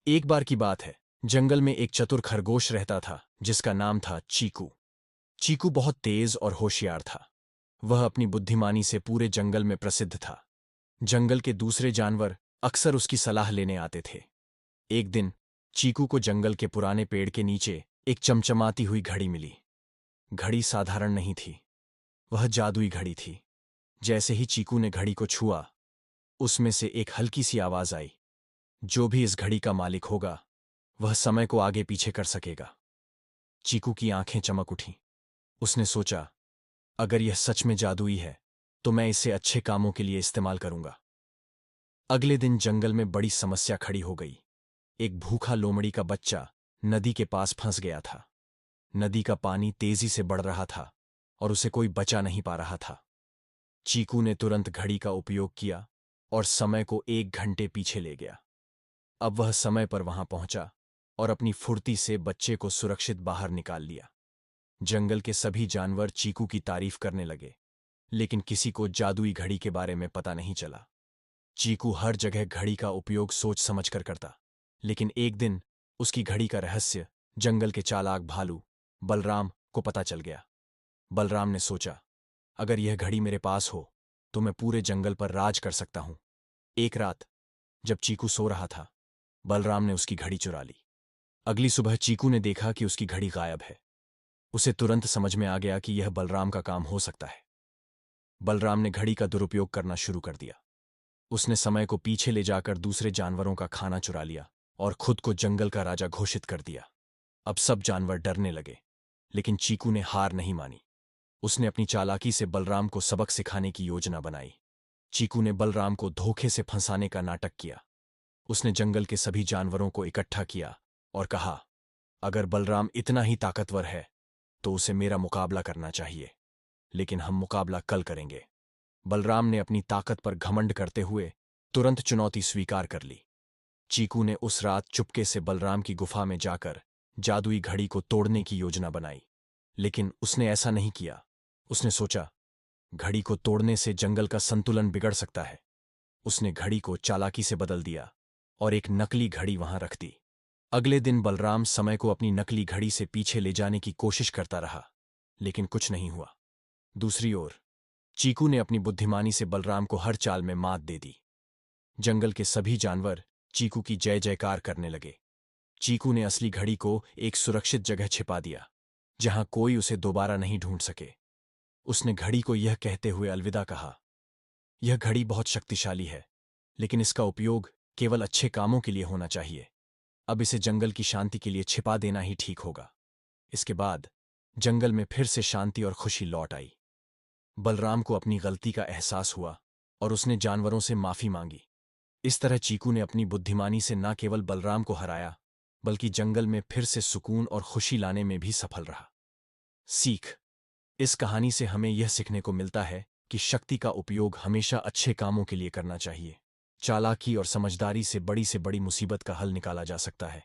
एक बार की बात है। जंगल में एक चतुर खरगोश रहता था जिसका नाम था चीकू। चीकू बहुत तेज और होशियार था। वह अपनी बुद्धिमानी से पूरे जंगल में प्रसिद्ध था। जंगल के दूसरे जानवर अक्सर उसकी सलाह लेने आते थे। एक दिन चीकू को जंगल के पुराने पेड़ के नीचे एक चमचमाती हुई घड़ी मिली। घड़ी साधारण नहीं थी, वह जादुई घड़ी थी। जैसे ही चीकू ने घड़ी को छुआ, उसमें से एक हल्की सी आवाज आई, जो भी इस घड़ी का मालिक होगा वह समय को आगे पीछे कर सकेगा। चीकू की आंखें चमक उठीं। उसने सोचा, अगर यह सच में जादुई है तो मैं इसे अच्छे कामों के लिए इस्तेमाल करूंगा। अगले दिन जंगल में बड़ी समस्या खड़ी हो गई। एक भूखा लोमड़ी का बच्चा नदी के पास फंस गया था। नदी का पानी तेजी से बढ़ रहा था और उसे कोई बचा नहीं पा रहा था। चीकू ने तुरंत घड़ी का उपयोग किया और समय को 1 घंटे पीछे ले गया। अब वह समय पर वहां पहुंचा और अपनी फुर्ती से बच्चे को सुरक्षित बाहर निकाल लिया। जंगल के सभी जानवर चीकू की तारीफ करने लगे, लेकिन किसी को जादुई घड़ी के बारे में पता नहीं चला। चीकू हर जगह घड़ी का उपयोग सोच समझकर करता, लेकिन एक दिन उसकी घड़ी का रहस्य जंगल के चालाक भालू बलराम को पता चल गया। बलराम ने सोचा, अगर यह घड़ी मेरे पास हो तो मैं पूरे जंगल पर राज कर सकता हूं। एक रात जब चीकू सो रहा था, बलराम ने उसकी घड़ी चुरा ली। अगली सुबह चीकू ने देखा कि उसकी घड़ी गायब है। उसे तुरंत समझ में आ गया कि यह बलराम का काम हो सकता है। बलराम ने घड़ी का दुरुपयोग करना शुरू कर दिया। उसने समय को पीछे ले जाकर दूसरे जानवरों का खाना चुरा लिया और खुद को जंगल का राजा घोषित कर दिया। अब सब जानवर डरने लगे, लेकिन चीकू ने हार नहीं मानी। उसने अपनी चालाकी से बलराम को सबक सिखाने की योजना बनाई। चीकू ने बलराम को धोखे से फंसाने का नाटक किया। उसने जंगल के सभी जानवरों को इकट्ठा किया और कहा, अगर बलराम इतना ही ताकतवर है तो उसे मेरा मुकाबला करना चाहिए, लेकिन हम मुकाबला कल करेंगे। बलराम ने अपनी ताकत पर घमंड करते हुए तुरंत चुनौती स्वीकार कर ली। चीकू ने उस रात चुपके से बलराम की गुफा में जाकर जादुई घड़ी को तोड़ने की योजना बनाई, लेकिन उसने ऐसा नहीं किया। उसने सोचा, घड़ी को तोड़ने से जंगल का संतुलन बिगड़ सकता है। उसने घड़ी को चालाकी से बदल दिया और एक नकली घड़ी वहां रख दी। अगले दिन बलराम समय को अपनी नकली घड़ी से पीछे ले जाने की कोशिश करता रहा, लेकिन कुछ नहीं हुआ। दूसरी ओर चीकू ने अपनी बुद्धिमानी से बलराम को हर चाल में मात दे दी। जंगल के सभी जानवर चीकू की जय जयकार करने लगे। चीकू ने असली घड़ी को एक सुरक्षित जगह छिपा दिया, जहां कोई उसे दोबारा नहीं ढूंढ सके। उसने घड़ी को यह कहते हुए अलविदा कहा, यह घड़ी बहुत शक्तिशाली है, लेकिन इसका उपयोग केवल अच्छे कामों के लिए होना चाहिए। अब इसे जंगल की शांति के लिए छिपा देना ही ठीक होगा। इसके बाद जंगल में फिर से शांति और खुशी लौट आई। बलराम को अपनी गलती का एहसास हुआ और उसने जानवरों से माफी मांगी। इस तरह चीकू ने अपनी बुद्धिमानी से न केवल बलराम को हराया, बल्कि जंगल में फिर से सुकून और खुशी लाने में भी सफल रहा। सीख: इस कहानी से हमें यह सीखने को मिलता है कि शक्ति का उपयोग हमेशा अच्छे कामों के लिए करना चाहिए। चालाकी और समझदारी से बड़ी मुसीबत का हल निकाला जा सकता है।